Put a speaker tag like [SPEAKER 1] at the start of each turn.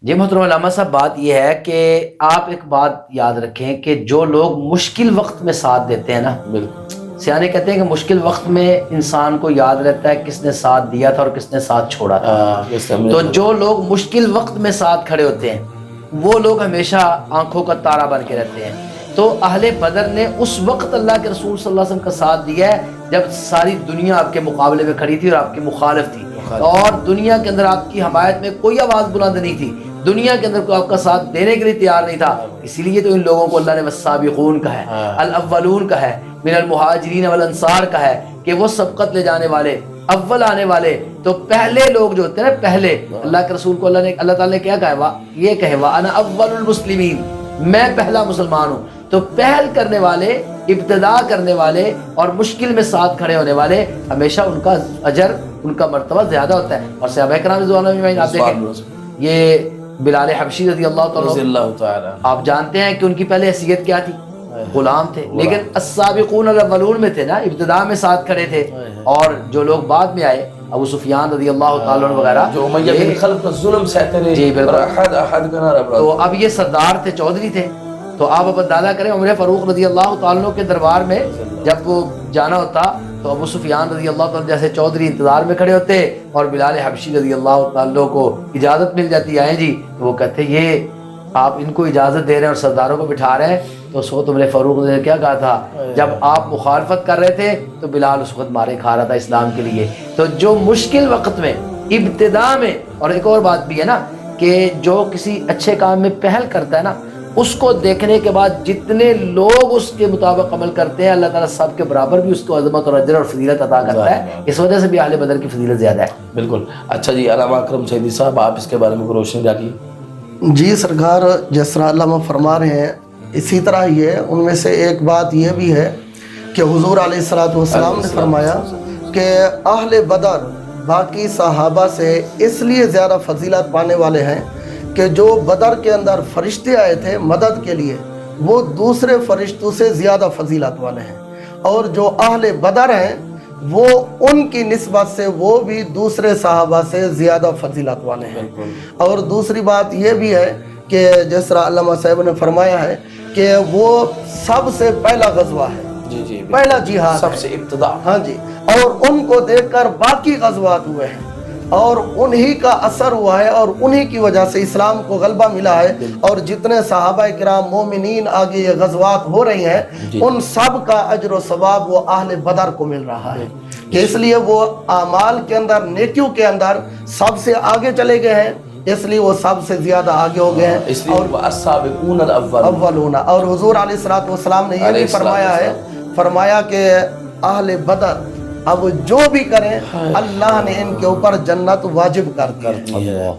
[SPEAKER 1] جی محترم علامہ صاحب، بات یہ ہے کہ آپ ایک بات یاد رکھیں کہ جو لوگ مشکل وقت میں ساتھ دیتے ہیں نا،
[SPEAKER 2] بالکل
[SPEAKER 1] سیانے کہتے ہیں کہ مشکل وقت میں انسان کو یاد رہتا ہے کس نے ساتھ دیا تھا اور کس نے ساتھ چھوڑا تھا۔ تو جو لوگ مشکل وقت میں ساتھ کھڑے ہوتے ہیں وہ لوگ ہمیشہ آنکھوں کا تارا بن کے رہتے ہیں۔ تو اہل بدر نے اس وقت اللہ کے رسول صلی اللہ علیہ وسلم کا ساتھ دیا ہے جب ساری دنیا آپ کے مقابلے میں کھڑی تھی اور آپ کی مخالف تھی، اور دنیا کے اندر آپ کی حمایت میں کوئی آواز بلند نہیں تھی، دنیا کے اندر کوئی آپ کا ساتھ دینے کے لیے تیار نہیں تھا۔ اسی لیے تو ان لوگوں کو اللہ نے والسابقون کہا ہے، الاولون کہا ہے، من المہاجرین والانصار کہا ہے کہ وہ سبقت لے جانے والے، اول آنے والے۔ تو پہلے لوگ جو ہوتے ہیں نا، پہلے اللہ کے رسول کو اللہ تعالیٰ نے کیا کہا؟ یہ کہے وَأَنَا أَوَّلُ الْمُسْلِمِينَ، میں پہلا مسلمان ہوں۔ تو پہل کرنے والے، ابتدا کرنے والے اور مشکل میں ساتھ کھڑے ہونے والے، ہمیشہ ان کا اجر، ان کا مرتبہ زیادہ ہوتا ہے۔ اور صحابہ کرام رضوان اللہ علیہم آپ دیکھیں، یہ بلال حبشی رضی اللہ تعالیٰ، آپ جانتے ہیں کہ ان کی پہلے حیثیت کیا تھی؟ غلام تھے، لیکن السابقون الاولون میں تھے نا، ابتدا میں ساتھ کھڑے تھے۔ اور جو لوگ بعد میں آئے، ابو سفیان رضی اللہ تعالیٰ عنہ وغیرہ،
[SPEAKER 2] جو امیہ بن خلف کا ظلم سہتے رہے،
[SPEAKER 1] جی بالکل،
[SPEAKER 2] احد کا نعرہ برا۔
[SPEAKER 1] تو اب یہ سردار تھے، چودھری تھے۔ تو آپ اب اندازہ کریں، عمر فاروق رضی اللہ تعالیٰ عنہ کے دربار میں جب وہ جانا ہوتا تو ابو سفیان رضی اللہ تعالیٰ جیسے چودھری انتظار میں کھڑے ہوتے، اور بلال حبشی رضی اللہ تعالیٰ کو اجازت مل جاتی، آئیں جی، تو وہ کہتے یہ آپ ان کو اجازت دے رہے ہیں اور سرداروں کو بٹھا رہے ہیں۔ تو اس وقت عمر فاروق نے کیا کہا تھا؟ جب آپ مخالفت کر رہے تھے تو بلال اس وقت مارے کھا رہا تھا اسلام کے لیے۔ تو جو مشکل وقت میں، ابتدا میں، اور ایک اور بات بھی ہے نا کہ جو کسی اچھے کام میں پہل کرتا ہے نا، اس کو دیکھنے کے بعد جتنے لوگ اس کے مطابق عمل کرتے ہیں، اللہ تعالیٰ سب کے برابر بھی اس کو عظمت اور اجر اور فضیلت عطا کرتا ہے۔ اس وجہ سے بھی اہل بدر کی فضیلت زیادہ ہے۔
[SPEAKER 2] بالکل۔ اچھا جی، علامہ اکرم سیدی صاحب، آپ اس کے بارے میں روشنی ڈالیے۔
[SPEAKER 3] جی سرکار، جس طرح علامہ فرما رہے ہیں اسی طرح ہی ہے۔ ان میں سے ایک بات یہ بھی ہے کہ حضور علیہ الصلوۃ والسلام نے فرمایا کہ اہل بدر باقی صحابہ سے اس لیے زیادہ فضیلت پانے والے ہیں کہ جو بدر کے اندر فرشتے آئے تھے مدد کے لیے، وہ دوسرے فرشتوں سے زیادہ فضیلت والے ہیں، اور جو اہل بدر ہیں وہ ان کی نسبت سے وہ بھی دوسرے صحابہ سے زیادہ فضیلت والے ہیں۔ اور دوسری بات یہ بھی ہے کہ جس طرح علامہ صاحب نے فرمایا ہے کہ وہ سب سے پہلا غزوہ ہے،
[SPEAKER 2] جی جی،
[SPEAKER 3] پہلا جہاد،
[SPEAKER 2] سب سے ابتدا۔
[SPEAKER 3] ہاں جی، اور ان کو دیکھ کر باقی غزوات ہوئے ہیں، اور انہی کا اثر ہوا ہے، اور انہی کی وجہ سے اسلام کو غلبہ ملا ہے۔ اور جتنے صحابہ کرام مومنین آگے یہ غزوات ہو رہی ہیں، ان سب کا اجر و ثواب وہ اہل بدر کو مل رہا ہے، کہ اس لیے وہ اعمال کے اندر، نیکیوں کے اندر سب سے آگے چلے گئے ہیں، اس لیے وہ سب سے زیادہ آگے ہو گئے ہیں۔
[SPEAKER 2] اس لیے السابقون
[SPEAKER 3] الاولون۔ اور حضور علیہ الصلوۃ والسلام نے یہ بھی فرمایا ہے، فرمایا کہ اہل بدر اب جو بھی کریں اللہ نے ان کے اوپر جنت واجب کر دی ہے۔